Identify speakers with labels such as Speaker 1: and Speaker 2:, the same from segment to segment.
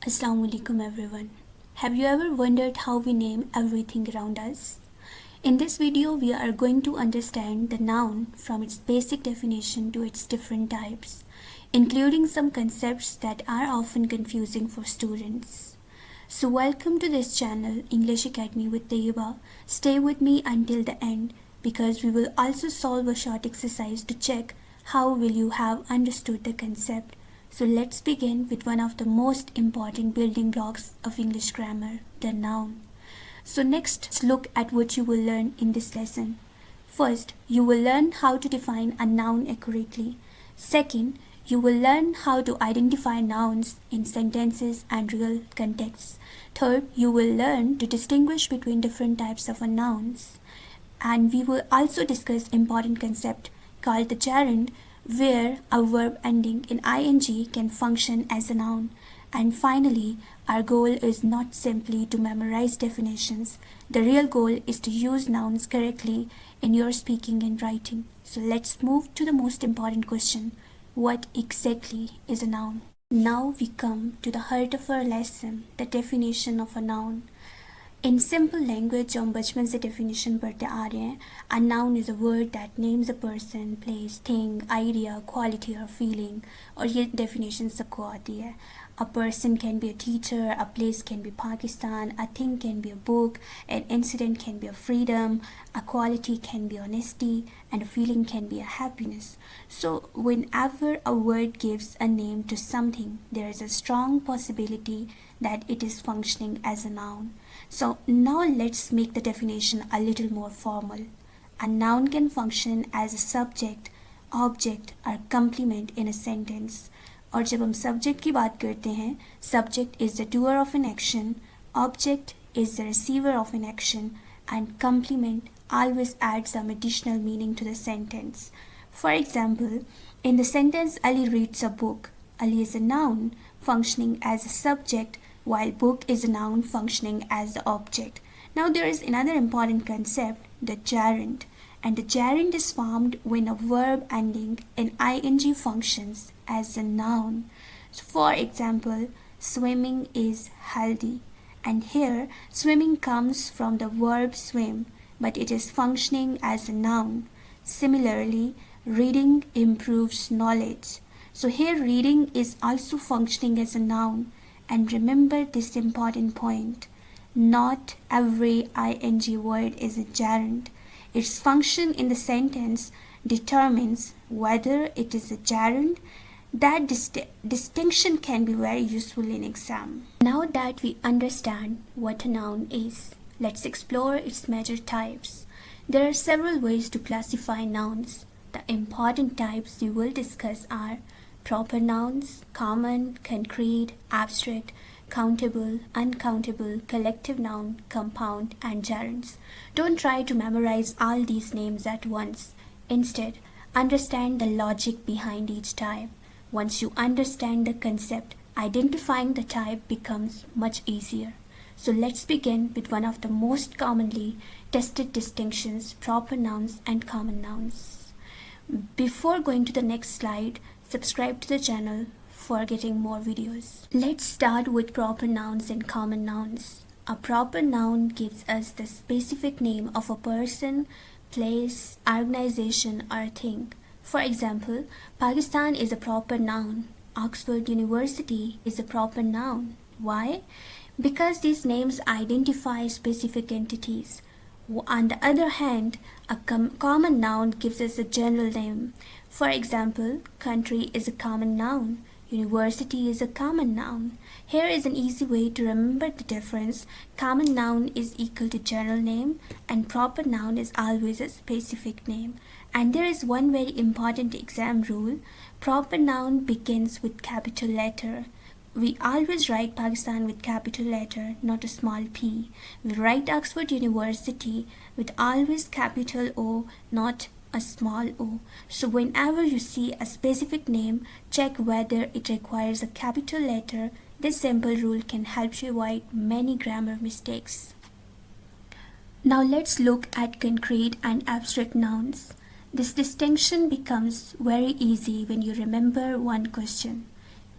Speaker 1: Assalamu alaikum everyone. Have you ever wondered how we name everything around us? In this video, we are going to understand the noun from its basic definition to its different types, including some concepts that are often confusing for students. So welcome to this channel, English Academy with Tayyeba. Stay with me until the end because we will also solve a short exercise to check how will you have understood the concept. So let's begin with one of the most important building blocks of English grammar, the noun. So next, let's look at what you will learn in this lesson. First, you will learn how to define a noun accurately. Second, you will learn how to identify nouns in sentences and real contexts. Third, you will learn to distinguish between different types of nouns. And we will also discuss important concept called the gerund, where a verb ending in ing can function as a noun. And finally, our goal is not simply to memorize definitions. The real goal is to use nouns correctly in your speaking and writing. So let's move to the most important question. What exactly is a noun? Now we come to the heart of our lesson, the definition of a noun. In simple language, जो हम बचपन से definition पढ़ते आ रहे हैं, a noun is a word that names a person, place, thing, idea, quality or feeling. और ये definition सबको आती है. A person can be a teacher, a place can be Pakistan, a thing can be a book, an incident can be a freedom, a quality can be honesty, and a feeling can be a happiness. So whenever a word gives a name to something, there is a strong possibility that it is functioning as a noun. So now let's make the definition a little more formal. A noun can function as a subject, object or complement in a sentence. और जब हम subject की बात करते हैं, subject is the doer of an action, object is the receiver of an action, and complement always adds some additional meaning to the sentence. For example, in the sentence Ali reads a book, Ali is a noun functioning as a subject, while book is a noun functioning as the object. Now there is another important concept, the gerund. And the gerund is formed when a verb ending in ing functions as a noun. So for example, swimming is healthy. And here, swimming comes from the verb swim, but it is functioning as a noun. Similarly, reading improves knowledge. So here, reading is also functioning as a noun. And remember this important point. Not every ing word is a gerund. Its function in the sentence determines whether it is a gerund. That distinction can be very useful in exam. Now that we understand what a noun is, let's explore its major types. There are several ways to classify nouns. The important types we will discuss are proper nouns, common, concrete, abstract, countable, uncountable, collective noun, compound, and gerunds. Don't try to memorize all these names at once. Instead, understand the logic behind each type. Once you understand the concept, identifying the type becomes much easier. So let's begin with one of the most commonly tested distinctions, proper nouns and common nouns. Before going to the next slide, subscribe to the channel for getting more videos. Let's start with proper nouns and common nouns. A proper noun gives us the specific name of a person, place, organization, or thing. For example, Pakistan is a proper noun. Oxford University is a proper noun. Why? Because these names identify specific entities. On the other hand, a common noun gives us a general name. For example, country is a common noun. University is a common noun. Here is an easy way to remember the difference. Common noun is equal to general name and proper noun is always a specific name. And there is one very important exam rule. Proper noun begins with capital letter. We always write Pakistan with capital letter, not a small p. We write Oxford University with always capital O, not a small o. So whenever you see a specific name, check whether it requires a capital letter. This simple rule can help you avoid many grammar mistakes. Now let's look at concrete and abstract nouns. This distinction becomes very easy when you remember one question.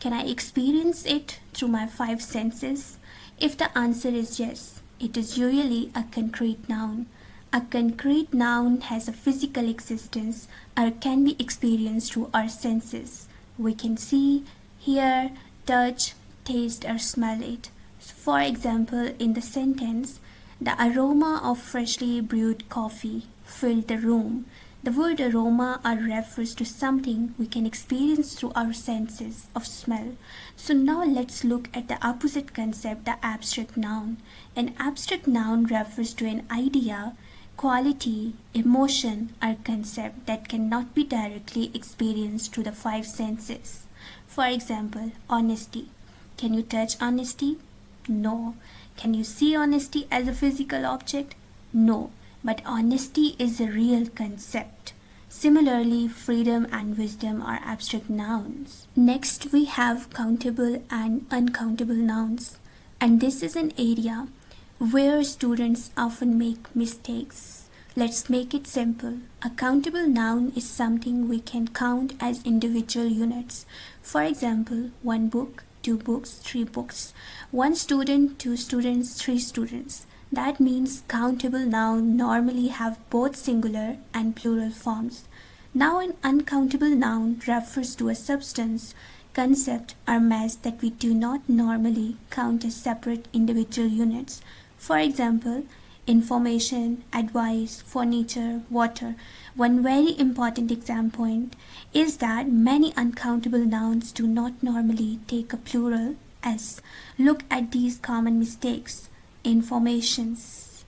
Speaker 1: Can I experience it through my five senses? If the answer is yes, it is usually a concrete noun. A concrete noun has a physical existence or can be experienced through our senses. We can see, hear, touch, taste or smell it. For example, in the sentence, the aroma of freshly brewed coffee filled the room. The word aroma refers to something we can experience through our senses of smell. So now let's look at the opposite concept, the abstract noun. An abstract noun refers to an idea, quality, emotion, or concept that cannot be directly experienced through the five senses. For example, honesty. Can you touch honesty? No. Can you see honesty as a physical object? No. But honesty is a real concept. Similarly, freedom and wisdom are abstract nouns. Next, we have countable and uncountable nouns. And this is an area where students often make mistakes. Let's make it simple. A countable noun is something we can count as individual units. For example, one book, two books, three books. One student, two students, three students. That means countable noun normally have both singular and plural forms. Now an uncountable noun refers to a substance, concept or mass that we do not normally count as separate individual units. For example, information, advice, furniture, water. One very important exam point is that many uncountable nouns do not normally take a plural s. Look at these common mistakes. Informations.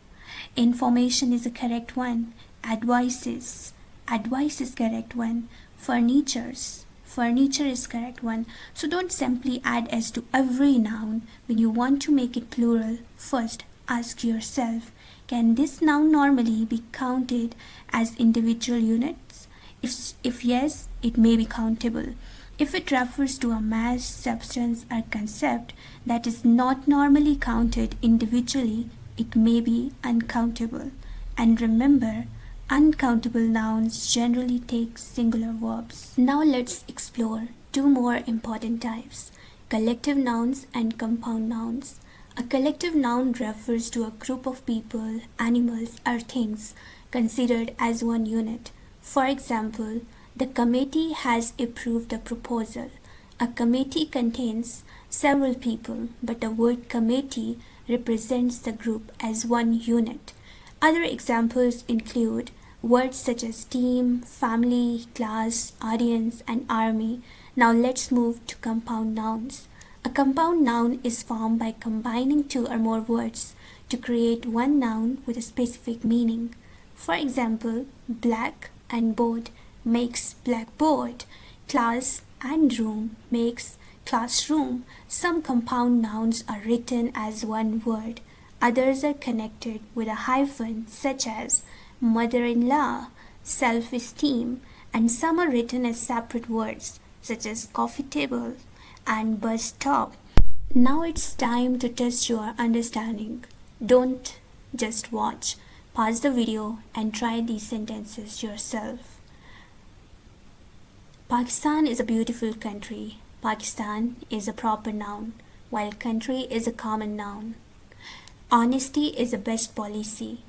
Speaker 1: Information is a correct one. Advices. Advice is correct one. Furnitures. Furniture is correct one. So don't simply add s to every noun. When you want to make it plural, first ask yourself, can this noun normally be counted as individual units? If yes, it may be countable. If it refers to a mass, substance or concept that is not normally counted individually, it may be uncountable. And remember, uncountable nouns generally take singular verbs. Now let's explore two more important types, collective nouns and compound nouns. A collective noun refers to a group of people, animals or things considered as one unit. For example, the committee has approved a proposal. A committee contains several people, but the word committee represents the group as one unit. Other examples include words such as team, family, class, audience, and army. Now let's move to compound nouns. A compound noun is formed by combining two or more words to create one noun with a specific meaning. For example, black and board makes blackboard. Class and room makes classroom. Some compound nouns are written as one word. Others are connected with a hyphen such as mother-in-law, self-esteem, and some are written as separate words such as coffee table and bus stop. Now it's time to test your understanding. Don't just watch. Pause the video and try these sentences yourself. Pakistan is a beautiful country. Pakistan is a proper noun, while country is a common noun. Honesty is the best policy.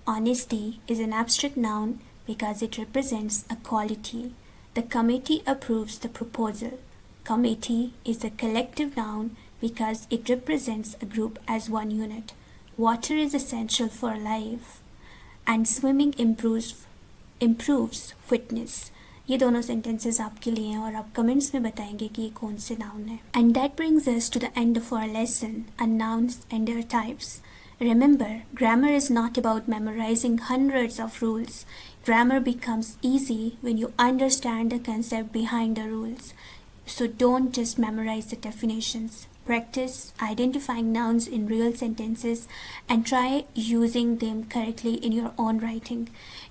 Speaker 1: Honesty is an abstract noun because it represents a quality. The committee approves the proposal. Committee is a collective noun because it represents a group as one unit. Water is essential for life. And swimming improves fitness. ये दोनों sentences आपके लिए हैं और आप comments में बताएंगे कि ये कौन से noun हैं. And that brings us to the end of our lesson on nouns and their types. Remember, grammar is not about memorizing hundreds of rules. Grammar becomes easy when you understand the concept behind the rules. So don't just memorize the definitions. Practice identifying nouns in real sentences and try using them correctly in your own writing.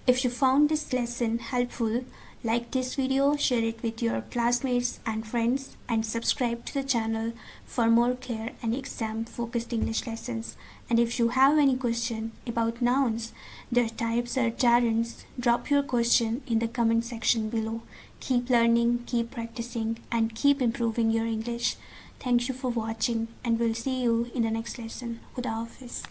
Speaker 1: If you found this lesson helpful, like this video, share it with your classmates and friends, and subscribe to the channel for more clear and exam-focused English lessons. And if you have any question about nouns, their types or gerunds, drop your question in the comment section below. Keep learning, keep practicing, and keep improving your English. Thank you for watching, and we'll see you in the next lesson. Khuda Hafiz.